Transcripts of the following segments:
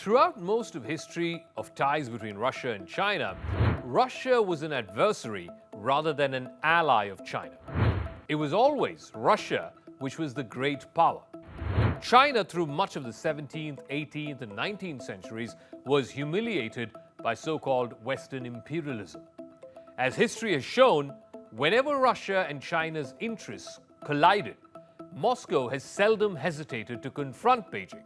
Throughout most of history of ties between Russia and China, Russia was an adversary rather than an ally of China. It was always Russia which was the great power. China, through much of the 17th, 18th, and 19th centuries, was humiliated by so-called Western imperialism. As history has shown, whenever Russia and China's interests collided, Moscow has seldom hesitated to confront Beijing.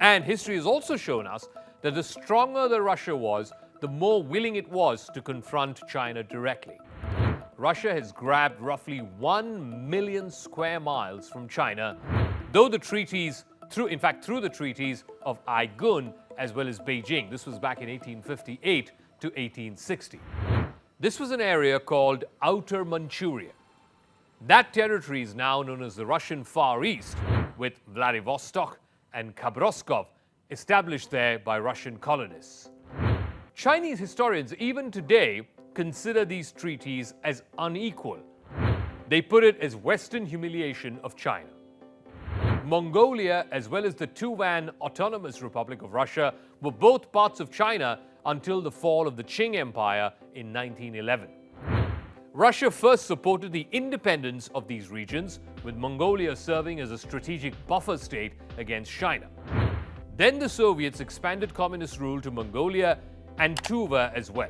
And history has also shown us that the stronger that Russia was, the more willing it was to confront China directly. Russia has grabbed roughly 1 million square miles from China, through the treaties of Aigun as well as Beijing. This was back in 1858 to 1860. This was an area called Outer Manchuria. That territory is now known as the Russian Far East, with Vladivostok and Khabarovsk established there by Russian colonists. Chinese historians even today consider these treaties as unequal. They put it as Western humiliation of China. Mongolia, as well as the Tuvan Autonomous Republic of Russia, were both parts of China until the fall of the Qing Empire in 1911. Russia first supported the independence of these regions, with Mongolia serving as a strategic buffer state against China. Then the Soviets expanded communist rule to Mongolia and Tuva as well.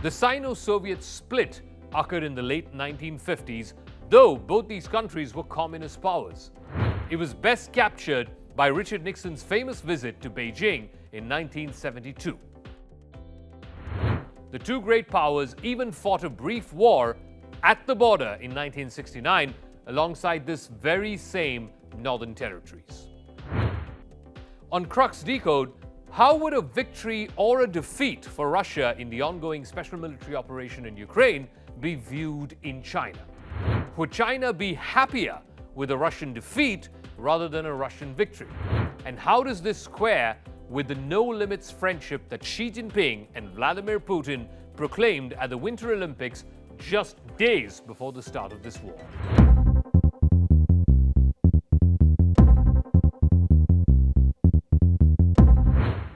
The Sino-Soviet split occurred in the late 1950s, though both these countries were communist powers. It was best captured by Richard Nixon's famous visit to Beijing in 1972. The two great powers even fought a brief war at the border in 1969 alongside this very same northern territories. On Crux Decode, how would a victory or a defeat for Russia in the ongoing special military operation in Ukraine be viewed in China? Would China be happier with a Russian defeat rather than a Russian victory? And how does this square with the no-limits friendship that Xi Jinping and Vladimir Putin proclaimed at the Winter Olympics just days before the start of this war?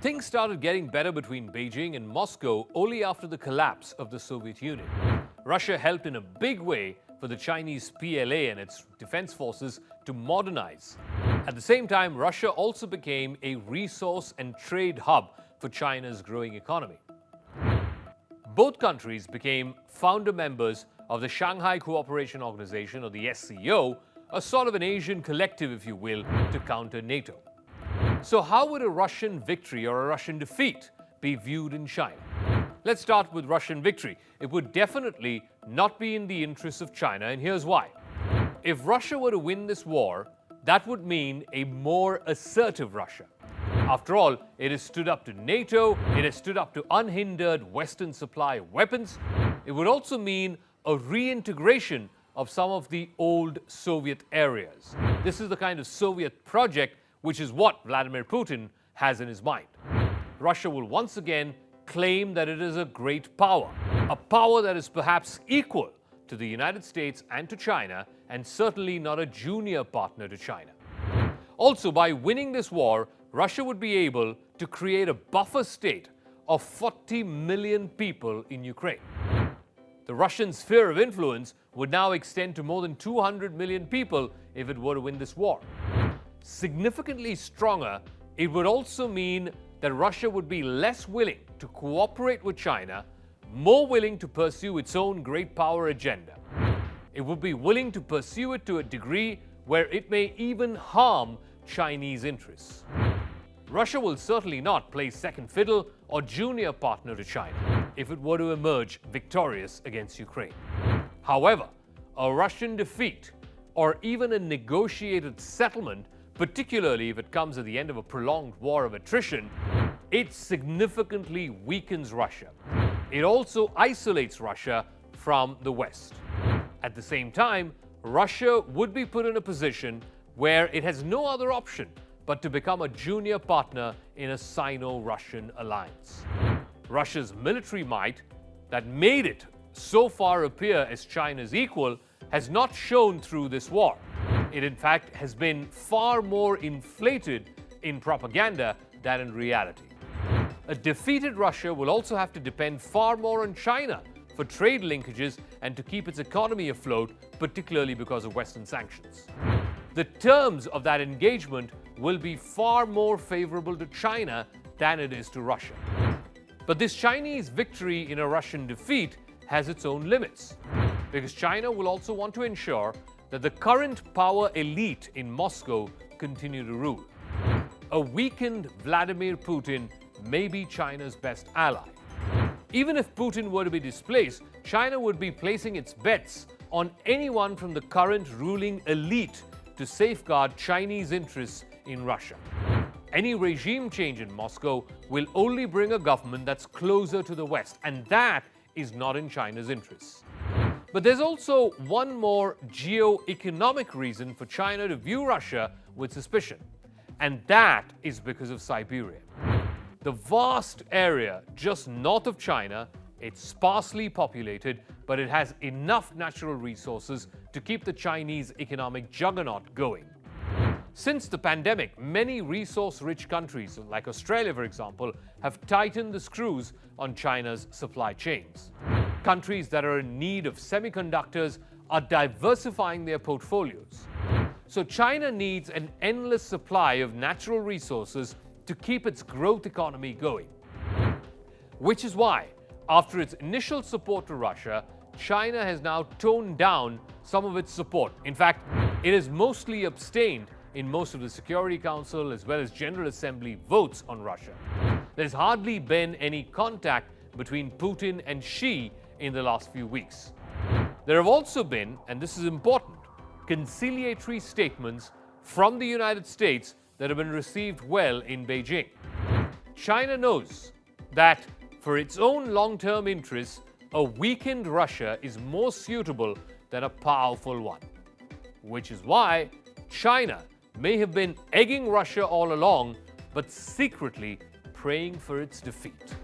Things started getting better between Beijing and Moscow only after the collapse of the Soviet Union. Russia helped in a big way for the Chinese PLA and its defense forces to modernize. At the same time, Russia also became a resource and trade hub for China's growing economy. Both countries became founder members of the Shanghai Cooperation Organization, or the SCO, a sort of an Asian collective, if you will, to counter NATO. So how would a Russian victory or a Russian defeat be viewed in China? Let's start with Russian victory. It would definitely not be in the interests of China, and here's why. If Russia were to win this war, that would mean a more assertive Russia. After all, it has stood up to NATO, it has stood up to unhindered Western supply of weapons. It would also mean a reintegration of some of the old Soviet areas. This is the kind of Soviet project which is what Vladimir Putin has in his mind. Russia will once again claim that it is a great power, a power that is perhaps equal to the United States and to China, and certainly not a junior partner to China. Also, by winning this war, Russia would be able to create a buffer state of 40 million people in Ukraine. The Russian sphere of influence would now extend to more than 200 million people if it were to win this war. Significantly stronger, it would also mean that Russia would be less willing to cooperate with China, more willing to pursue its own great power agenda. It would be willing to pursue it to a degree where it may even harm Chinese interests. Russia will certainly not play second fiddle or junior partner to China if it were to emerge victorious against Ukraine. However, a Russian defeat or even a negotiated settlement, particularly if it comes at the end of a prolonged war of attrition, it significantly weakens Russia. It also isolates Russia from the West. At the same time, Russia would be put in a position where it has no other option but to become a junior partner in a Sino-Russian alliance. Russia's military might, that made it so far appear as China's equal, has not shown through this war. It in fact has been far more inflated in propaganda than in reality. A defeated Russia will also have to depend far more on China for trade linkages and to keep its economy afloat, particularly because of Western sanctions. The terms of that engagement will be far more favorable to China than it is to Russia. But this Chinese victory in a Russian defeat has its own limits, because China will also want to ensure that the current power elite in Moscow continue to rule. A weakened Vladimir Putin may be China's best ally. Even if Putin were to be displaced, China would be placing its bets on anyone from the current ruling elite to safeguard Chinese interests in Russia. Any regime change in Moscow will only bring a government that's closer to the West, and that is not in China's interests. But there's also one more geo-economic reason for China to view Russia with suspicion, and that is because of Siberia. The vast area just north of China, it's sparsely populated, but it has enough natural resources to keep the Chinese economic juggernaut going. Since the pandemic, many resource-rich countries, like Australia for example, have tightened the screws on China's supply chains. Countries that are in need of semiconductors are diversifying their portfolios. So China needs an endless supply of natural resources to keep its growth economy going. Which is why, after its initial support to Russia, China has now toned down some of its support. In fact, it has mostly abstained in most of the Security Council as well as General Assembly votes on Russia. There's hardly been any contact between Putin and Xi in the last few weeks. There have also been, and this is important, conciliatory statements from the United States that have been received well in Beijing. China knows that for its own long-term interests, a weakened Russia is more suitable than a powerful one. Which is why China may have been egging Russia all along, but secretly praying for its defeat.